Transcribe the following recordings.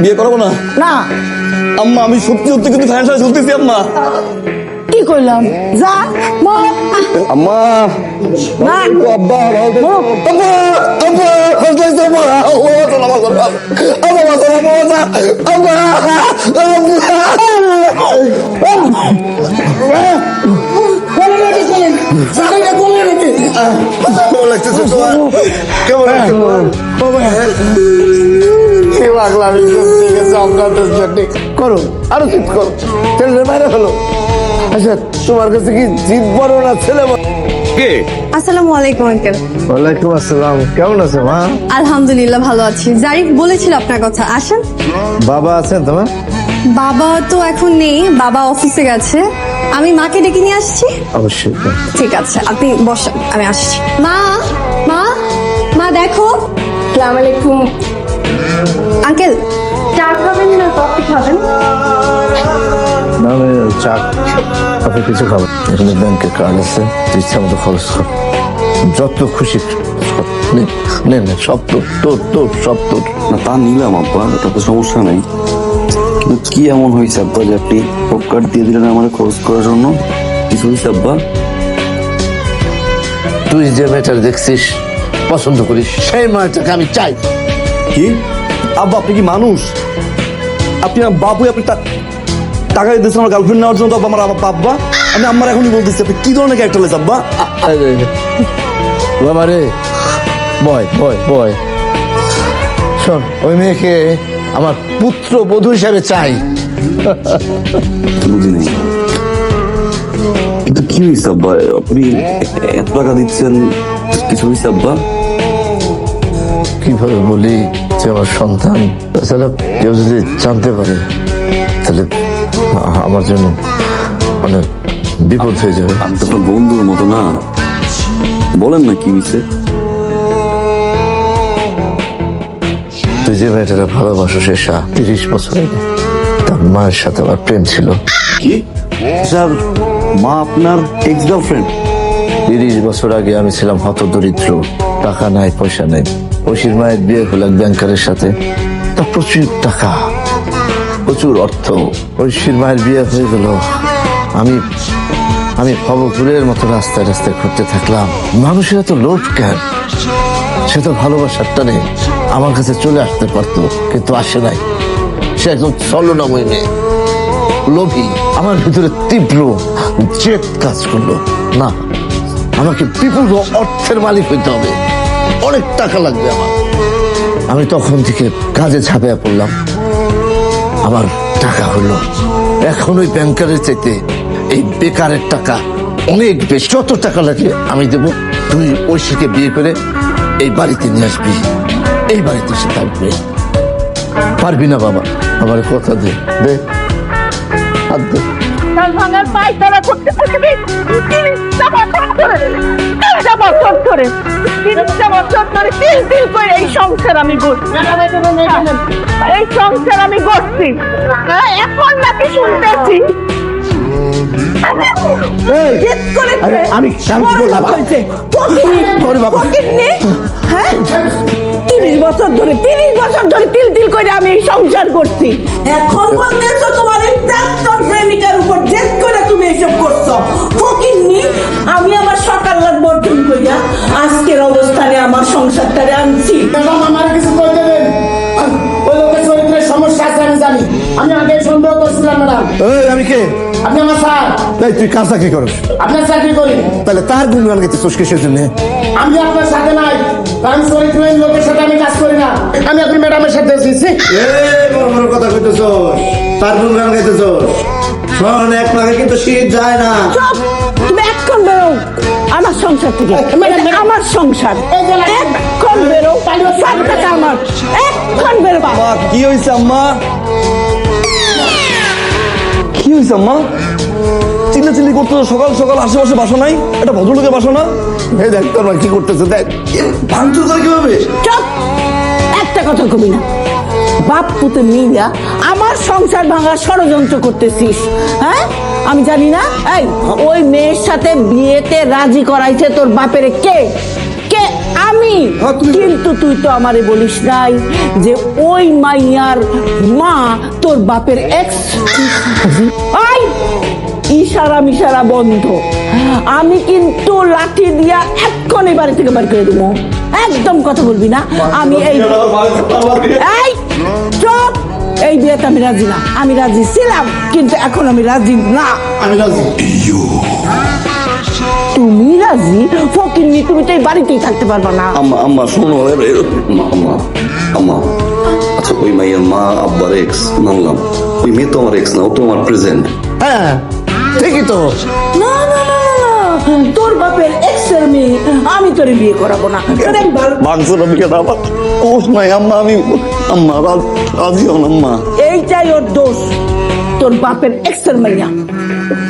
বিয়ে করবো না? না। আম্মা আমি সত্যি সত্যি কিন্তু ফ্যানটা ঝুলতেছি আম্মা। কি করলাম? যা মা। আম্মা না আব্বা করো আরো জিদ করো, ছেলের বাইরে হলো। আচ্ছা তোমার কাছে কি জিদ বড় না ছেলে বড়? আসসালামু আলাইকুম আঙ্কেল। ওয়ালাইকুম আসসালাম, কেমন আছে মা? আলহামদুলিল্লাহ ভালো আছি। জারিফ বলেছিল আপনার কথা, আসেন। বাবা আছেন তোমার? বাবা তো এখন নেই, বাবা অফিসে গেছে। আমি মাকে ডেকে নিয়ে আসছি। অবশ্যই। ঠিক আছে, আপনি বসেন, আমি আসছি। মা মা মা দেখো। আসসালামু আলাইকুম। আঙ্কেল চা খাবেন না কফি খাবেন? না আমি চা কফি কিছু খাবো। এখানে ব্যাংকে কার্ড আছে, ইচ্ছা মতো খরচ কর, যত খুশি নে নে, সব তোর তোর তোর সব তোর। না তা নিলাম আব্বা, তাতে সমস্যা নাই, কিন্তু কি এমন হয়েছে আব্বা যে আপনি পপ কার্ড দিয়ে দিলেন আমার খরচ করার জন্য? কিছু হয়েছে আব্বা? তুই যে মেয়েটার দেখছিস পছন্দ করিস সেই মেয়েটাকে আমি চাই। কি আব্বা, আপনি কি মানুষ? আপনি বাবু, আপনি টাকা দিতেছেন আমার গার্লফ্রেন্ড নেওয়ার জন্য? আব্বা আমার আব্বা, আমি আমার এখনই বলতেছি আপনি কি ধরনের ক্যারেক্টার লেস আব্বা? বাবা রে, বয় বয় বয়, শোন ওই মেয়েকে আমার পুত্র বধূ হিসাবে চাই। বুঝি নেই, কিন্তু কি হয়েছে আব্বা? আপনি এত টাকা দিচ্ছেন, কিছু হয়েছে আব্বা? কিভাবে বলি যে আমার সন্তান, তাছাড়া কেউ যদি জানতে পারে তাহলে আমার জন্য অনেক বিপদ হয়ে যাবে। আমি তো আপনার বন্ধুর মতো না, বলেন না কি হয়েছে? তুই যে মেয়েটাকে ভালোবাসো সে 30 বছর আগে তার মায়ের সাথে আমার প্রেম ছিল। কি স্যার, মা আপনার এক্স গার্লফ্রেন্ড? 30 বছর আগে আমি ছিলাম হতদরিদ্র, টাকা নাই পয়সা নাই। ঐশীর মায়ের বিয়ে হলো এক ব্যাংকারের সাথে, তার প্রচুর টাকা প্রচুর অর্থ। ঐশীর মায়ের বিয়ে হয়ে গেল, আমি আমি ভবঘুরের মতো রাস্তায় রাস্তায় ঘুরতে থাকলাম। মানুষের এত লোভ কেন? সে তো ভালোবাসার টানে আমার কাছে চলে আসতে পারতো, কিন্তু আসে নাই। সে একদম ছলনাময় মেয়ে, লোভী। আমার ভিতরে তীব্র জেদ কাজ করলো, না আমাকে বিপুল অর্থের মালিক হইতে হবে, অনেক টাকা লাগবে আমার। আমি তখন থেকে কাজে ঝাঁপিয়ে পড়লাম, আমার টাকা হলো। এখন ওই ব্যাংকারের চাইতে এই বেকারের টাকা অনেক বেশি। যত টাকা লাগে আমি দেবো, তুই ঐশীকে বিয়ে করে এই বাড়িতে নিয়ে আসবি, এই বাড়িতে সে থাকবে। পারবি না বাবা? আমার কথা দে, দে হাত দে। ভাঙার পায়তারা করতে থাকবি 30টা বছর ধরে, 30টা বছর ধরে, 30টা বছর ধরে তিল তিল করে এই সংসার আমি করছি, এই সংসার আমি করছি। এখন নাকি শুনতেছি আমি বললাম 30 বছর ধরে তিল তিল করে আমি এই সংসার করছি। এখন বলতেছো তোমার এই প্রাক্তন প্রেমিকার উপর জেদ করে তুমি এসব করছো। ফকিন্নি, আমি আমার সকাল লাগবো অর্জন করিয়া আজকের অবস্থানে আমার সংসারটারে আনছি। আমার কিছু কইতে দেন, ওই লোকের চরিত্রের সমস্যা আছে আমি জানি। আমি আগে সন্দেহ করছিলাম ম্যাডাম। আমি কে? আপনি আমার স্যার। তাই তুই কার চাকরি করিস? আপনার চাকরি করি। তাহলে তার গুণগান গেছিস কিসের জন্য? আমি আপনার সাথে নাই, কারণ চরিত্রহীন লোকের সাথে আমি কাজ করি না। আমি আপনি ম্যাডামের সাথে এসেছি। কথা কইতেছ, তার গুণগান গাইতেছ। শোন, এক পাকে কিন্তু শীত যায় না। চুপ! তুমি এক্ষণ বেরো আমার সংসার থেকে। আমার সংসার, এক্ষণ বেরো। সব টাকা আমার, এক্ষণ বেরো। মা কি হয়েছে আম্মা? কি হয়েছে আম্মা? চিল্লাচিল্লি করতে সকাল সকাল, আশেপাশে বাসা নাই? এটা ভদ্রলোকের বাসা না? এই দেখ তোর মা কি করতেছে, দেখ। ভাঙচুর করে কিভাবে? চুপ! একটা কথা কবি না। বাপ পুতে মিলা আমার সংসার ভাঙার ষড়যন্ত্র করতেছিস, হ্যাঁ? আমি জানি না। এই ওই মেয়ের সাথে বিয়েতে রাজি করাইছে তোর বাপের কে? কে? আমি হ্যাঁ, তুমি- কিন্তু তুই তো আমারে বলিস নাই যে ওই মাইয়ার মা তোর বাপের এক্স। ইশারা মিশারা বন্ধ। আমি কিন্তু লাঠি দিয়া এক্ষুনি বাড়ি থেকে বের করে দেবো। একদম কথা বলবি না। আমি এই চুপ, এই বিয়েতে আমি রাজি না। আমি রাজি ছিলাম কিন্তু এখন আমি রাজি না। আমি রাজি। তুমি রাজি? ফকিন্নি, তুমি তো এই বাড়িতেই থাকতে পারবা না। আম্মা আম্মা শোনো আম্মা আম্মা আম্মা আচ্ছা ওই মাইয়ের মা আব্বার এক্স মানলাম, ওই মেয়ে তো আমার এক্স না, ও তো আমার প্রেজেন্ট। হ্যাঁ ঠিকই তো। না না না না না, তোর বাপের এক্সের মেয়ে আমি তোরে বিয়ে করাবো না। তোরে আমি ভালো- মাংসর বিয়ে না আবার ও নাই আম্মা, আমি আম্মা রাজি হন আম্মা। এইটাই ওর দোষ, তোর বাপের এক্সের মাইয়া।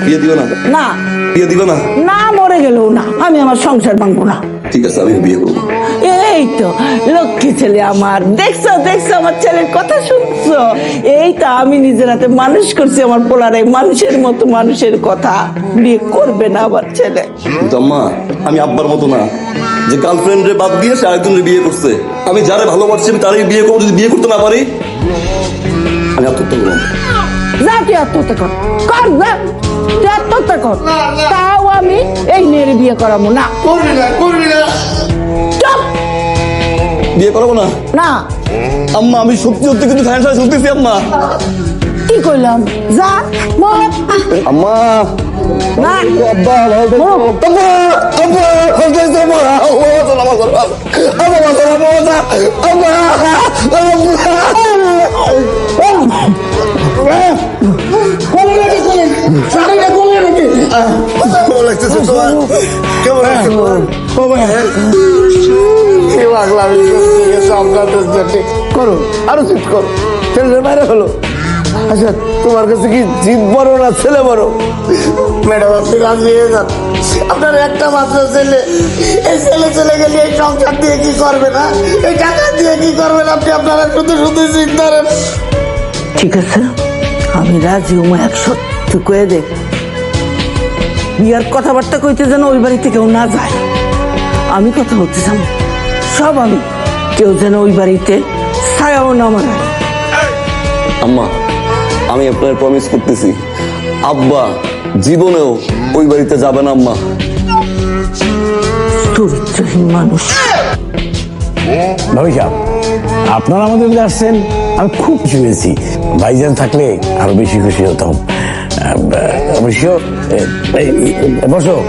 বিয়ে দিও না, না বিয়ে দিবে না। না, মরে গেলেও না, আমি আমার সংসার ভাঙবো না। ঠিক আছে আমি বিয়ে করবো। এই তো লক্ষ্মী ছেলে আমার, দেখছো দেখছো আমার ছেলের কথা শুনছো? এই তো আমি নিজের হাতে মানুষ করছি আমার পোলারে, মানুষের মতো মানুষের কথা। বিয়ে করবে না আমার ছেলে। কিন্তু আম্মা আমি আব্বার মতো না যে গার্লফ্রেন্ড রে বাদ দিয়ে সে আরেকজনের বিয়ে করছে। আমি যারে ভালোবাসছি আমি তারই বিয়ে করবো, যদি বিয়ে করতে না পারি আমি আত্মহত্যা করবো। যা তুই আত্মহত্যা কর, কর যা, তুই আত্মহত্যা কর। তাও আমি এই মেয়ের বিয়ে করাবো না। করবি না, করবি না। চুপ। বিয়ে করবো না না, আম্মা, আমি সত্যি সত্যি কিন্তু ফ্যান শুনতেছি আম্মা। কি কইলাম? যা মর। আম্মা না, আব্বা আব্বা আব্বা করো, আরো চিট করো। ছেলের বাইরে হলো। আচ্ছা তোমার কাছে কি জিত বড় না ছেলে বড়? ম্যাডাম আপনি রাজি হয়ে যান। আপনার একটা মাত্র ছেলে, এই ছেলে চলে গেলে এই সংসার দিয়ে কি করবে না, এই টাকা দিয়ে কি করবেন আপনি? আপনারা শুধু শুধু চিন্তা করেন। ঠিক আছে, আমি রাজি ও 100। তুই কয়ে দে বিয়ার কথাবার্তা কইতে যেন ওই বাড়িতে কেউ না যায়। আমি কথা বলতেছিলাম সব আমি, কেউ যেন ওই বাড়িতে ছায়াও না মারে। আম্মা আমি আপনার প্রমিস করতেছি আব্বা জীবনেও ওই বাড়িতে যাবে না আম্মা। চরিত্রহীন মানুষ। ভাবি সাহেব, আপনারা আমাদের কাছে আসছেন, আমি খুব খুশি হয়েছি। ভাইজান থাকলে আরো বেশি খুশি হতাম। অবশ্য বসো,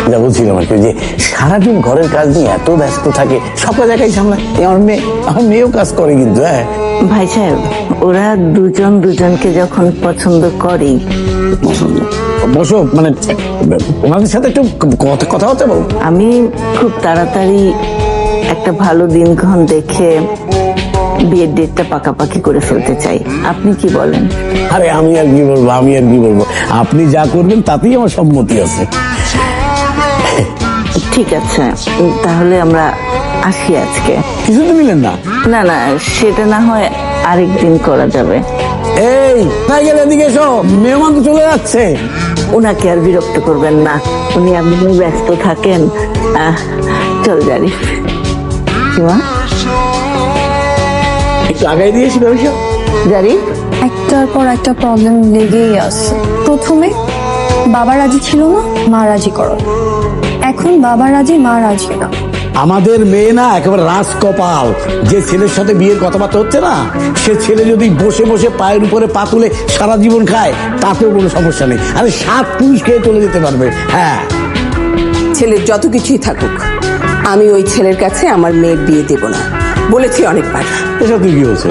যা বলছিলাম আর কি, যে সারাদিন ঘরের কাজ নিয়ে এত ব্যস্ত থাকে, সব জায়গায় সামলায়। আমার মেয়েও কাজ করে কিন্তু। হ্যাঁ ভাই সাহেব, ওরা দুজন দুজনকে যখন পছন্দ করে। বসো, মানে ওনাদের সাথে একটু কথাবার্তা বলো। আমি খুব তাড়াতাড়ি একটা ভালো দিনক্ষণ দেখে বিয়ের ডেটটা পাকাপাকি করে ফেলতে চাই। আপনি কি বলেন? আরে আমি আর কি বলবো, আপনি যা করবেন তাতেই আমার সম্মতি আছে। ঠিক আছে, তাহলে আমরা আসি আজকে। কিছু তো নিলেন না? না না, সেটা না হয় আরেকদিন করা যাবে। এই তাই গেলে এদিকে এসো, মেহমান তো চলে যাচ্ছে। ওনাকে আর বিরক্ত করবেন না, উনি আপনি ব্যস্ত থাকেন। চল জারিফ। মা একটু আগাই দিয়েছি ব্যবসা। জারিফ, একটার পর একটা প্রবলেম লেগেই আছে। প্রথমে বাবা রাজি ছিল না, মা রাজি করো। এখন বাবা রাজি, মা রাজি না। আমাদের মেয়ে না একেবারে রাজকপাল। যে ছেলের সাথে বিয়ের কথাবার্তা হচ্ছে না, সে ছেলে যদি বসে বসে পায়ের উপরে পা তুলে সারা জীবন খায় তাতেও কোনো সমস্যা নেই। আরে 7 পুরুষ খেয়ে চলে যেতে পারবে। হ্যাঁ, ছেলের যত কিছুই থাকুক, আমি ওই ছেলের কাছে আমার মেয়ের বিয়ে দেব না, বলেছি অনেকবার। এসব কি হচ্ছে?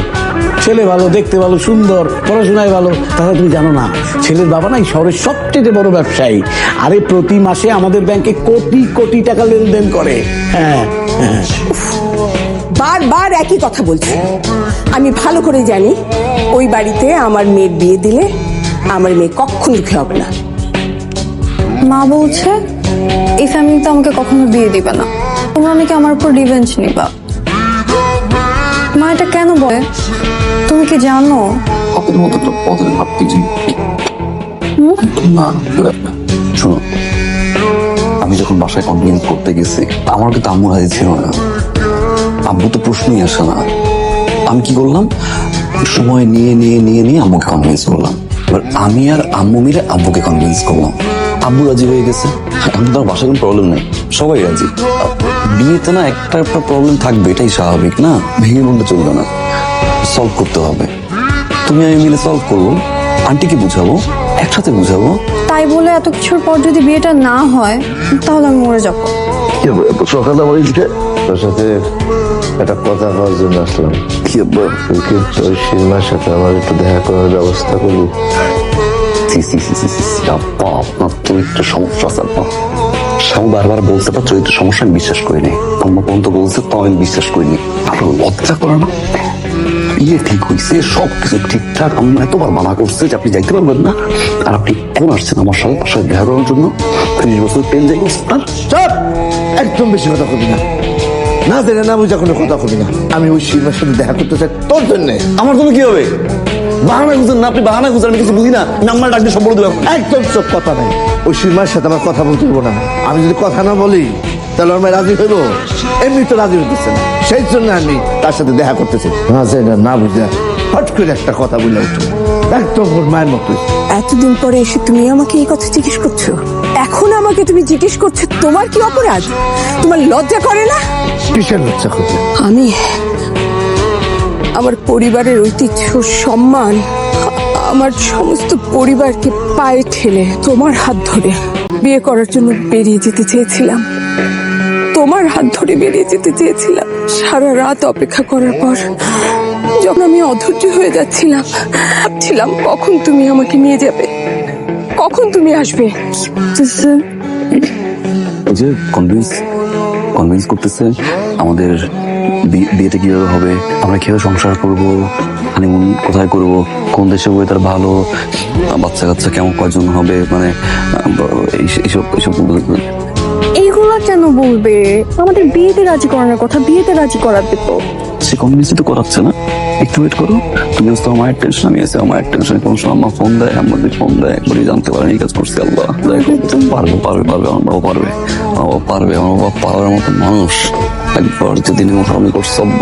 ছেলে ভালো, দেখতে ভালো, সুন্দর, পড়াশোনায় ভালো। তাহলে তুমি জানো না, ছেলের বাবা না এই শহরের সবচেয়ে বড় ব্যবসায়ী। আরে প্রতি মাসে আমাদের ব্যাংকে কোটি কোটি টাকা লেনদেন করে। হ্যাঁ হ্যাঁ, বারবার একই কথা বলছি। আমি ভালো করে জানি ওই বাড়িতে আমার মেয়ের বিয়ে দিলে আমার মেয়ে কখনো সুখী হবে না। মা বলছে এই ফ্যামিলিতে আমাকে কখনো বিয়ে দিবে না, তোমরা নাকি আমার উপর রিভেঞ্জ নিবা। মা এটা কেন বলে তুমি কি জানো? শোনো, আমি যখন বাসায় কনভিন্স করতে গেছি, আমার কিন্তু আম্মু রাজি ছিল না। আব্বু তো প্রশ্নই আসে না। আমি কি করলাম, সময় নিয়ে নিয়ে নিয়ে নিয়ে আম্মুকে কনভিন্স করলাম। এবার আমি আর আম্মু মিলে আব্বুকে কনভিন্স করলাম, আব্বু রাজি হয়ে গেছে। এখন তো আর বাসায় কোনো প্রবলেম নেই, সবাই রাজি। বিয়েতে না একটা একটা প্রবলেম থাকবে, এটাই স্বাভাবিক না, ভেঙে বললে চলবে না, সলভ করতে হবে। তুমি আমি মিলে সলভ করবো, আন্টিকে বুঝাবো, একসাথে বুঝাবো। তাই বলে এত কিছুর পর যদি বিয়েটা না হয় তাহলে আমি মরে যাবো। সকালে আমার তোর সাথে একটা কথা বলার জন্য আসলাম। কি ওই সিনেমার সাথে আমার একটু দেখা করার ব্যবস্থা করবি? আপনার চরিত্রের সমস্যা আছে। আপনার স্বামী বারবার বলছে আপনার চরিত্রের সমস্যা, আমি বিশ্বাস করিনি। আম্মা পর্যন্ত বলছে, তো আমি বিশ্বাস করিনি। আপনার লজ্জা করে না? বিয়ে ঠিক হয়েছে, সবকিছু ঠিকঠাক, আম্মা এতবার মানা করছে যে আপনি যাইতে পারবেন না, আর আপনি এখন আসছেন আমার সাথে তার সাথে দেখা করার জন্য। 30 বছর প্রেম যাই আপনার। চুপ! একদম বেশি কথা কবি না, না জেনে না বুঝা কোনো কথা কবি না। আমি ওই সিনেমার সাথে দেখা করতে চাই তোর জন্যে। আমার জন্য কি হবে? বাহানা খুঁজেন না, আপনি বাহানা খুঁজেন, আমি কিছু বুঝি না। নাম্বার ডাকতে সব বলে দেবো। একদম সব কথা নাই, ওই সিনেমার সাথে আমার কথা বলতে হবো না। আমি যদি কথা না বলি তাহলে আমার রাজি হইব? এমনি তো রাজি হইতেছে না, সেই জন্য আমি তার সাথে দেখা করতেছি। না জেনে না বুঝা হট করে একটা কথা বলে উঠো, একদম ওর মায়ের মতো। এতদিন পরে এসে তুমি আমাকে এই কথা জিজ্ঞেস করছো? এখন আমাকে তুমি জিজ্ঞেস করছো? তোমার কি অপরাধ? তোমার লজ্জা করে না? কিসের লজ্জা করবে? আমি আমার পরিবারের ঐতিহ্য, সম্মান, আমার সমস্ত পরিবারকে পায়ে ঠেলে তোমার হাত ধরে বিয়ে করার জন্য বেরিয়ে যেতে চেয়েছিলাম। তোমার হাত ধরে বেরিয়ে যেতে চেয়েছিলাম। সারা রাত অপেক্ষা করার পর যখন আমি অধৈর্য হয়ে যাচ্ছিলাম, ভাবছিলাম কখন তুমি আমাকে নিয়ে যাবে, কখন তুমি আসবে। ওই যে কনভিন্স করতেছে আমাদের বিয়েটা কিভাবে হবে, আমরা কিভাবে সংসার করব, হানিমুন কোথায় করব, কোন দেশে ওয়েদার ভালো, বাচ্চা কাচ্চা কেমন কয়জন হবে, মানে এইসব এইগুলো কেন বলবে? আমাদের বিয়েতে রাজি করানোর কথা, বিয়েতে রাজি করাতে তো। সে কনভিন্সই তো করাচ্ছে না। একটু ওয়েট করো, তুমি আসতো আমার টেনশন, আমি আসে আমার টেনশন। কোন সময় আমার ফোন দেয়, আমাদের ফোন দেয়, একবারই জানতে পারেন এই কাজ করছি। আল্লাহ পারবে পারবে পারবে, আমার বাবা পারবে, আমার বাবা পারবে, আমার বাবা পারার মতো মানুষ। একবার যদি আমি করছি সব্য,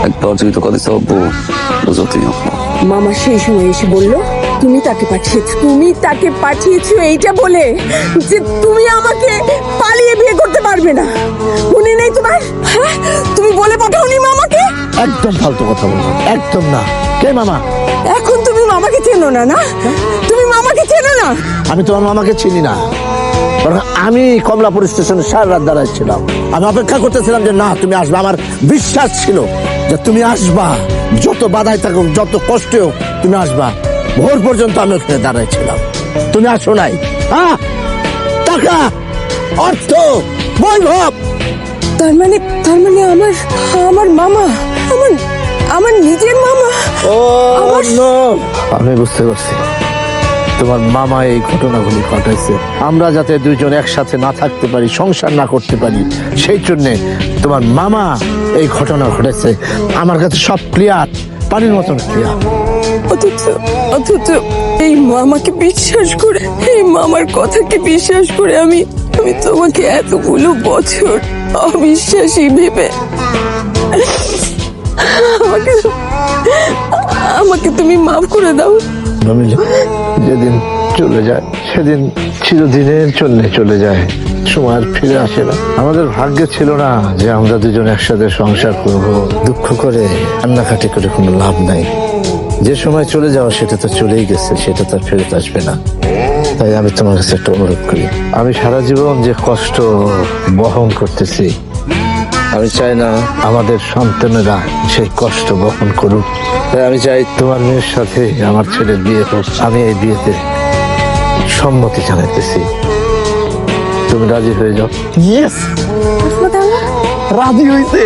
একবার যদি তো কথা সব্য, বুঝো তুমি আপনার। মামা সেই সময় এসে বলল তুমি তাকে পাঠিয়েছো এইটা বলে যে তুমি আমাকে পালিয়ে বিয়ে করতে পারবে না। মনে নেই তোমার? হ্যাঁ, তুমি বলে পাঠাওনি মামাকে? একদম ফালতু কথা বলবো, একদম না। কে মামা? এখন তুমি মামাকে চেনো না? না, তুমি মামাকে চেনো না? আমি তোমার মামাকে চিনি না, বরং আমি কমলাপুর স্টেশনে সারা রাত দাঁড়াইছিলাম। আমি অপেক্ষা করতেছিলাম যে না তুমি আসবে। আমার বিশ্বাস ছিল যে তুমি আসবা, যত বাধাই থাকুক, যত কষ্ট হোক, তুমি আসবা। ভোর পর্যন্ত আমি ওখানে দাঁড়াইছিলাম, তুমি আসো নাই। হ্যাঁ, টাকা, অর্থ, বৈভব। তার মানে আমার মামা, আমার নিজের মামা। আমি বুঝতে পারছি তোমার মামা এই ঘটনাগুলি ঘটাইছে। আমরা যাতে দুইজন একসাথে না থাকতে পারি, সংসার না করতে পারি, সেই জন্যে তোমার মামা এই ঘটনা ঘটেছে। আমার কাছে সব ক্লিয়ার, পানির মতন ক্লিয়ার। অথচ এই মামাকে বিশ্বাস করে, এই মামার কথাকে বিশ্বাস করে আমি তোমাকে এতগুলো বছর অবিশ্বাসী ভেবে আমাকে তুমি মাফ করে দাও। যেদিন চলে যায় সেদিন চিরদিনের জন্য চলে যায়, সময় আর ফিরে আসে না। আমাদের ভাগ্যে ছিল না যে আমরা দুজন একসাথে সংসার করব। দুঃখ করে, কান্নাকাটি করে কোনো লাভ নাই। যে সময় চলে যাওয়া সেটা তো চলেই গেছে, সেটা তো আর ফেরত আসবে না। তাই আমি তোমার কাছে একটা অনুরোধ করি, আমি সারা জীবন যে কষ্ট বহন করতেছি, আমি চাই না আমাদের সন্তানেরা সেই কষ্ট বহন করুক। তাই আমি চাই তোমার মেয়ের সাথে আমার ছেলের বিয়ে হোক। আমি এই বিয়েতে সম্মতি জানাইতেছি, তুমি রাজি হয়ে যাও। ইয়েস, রাজি হইছে।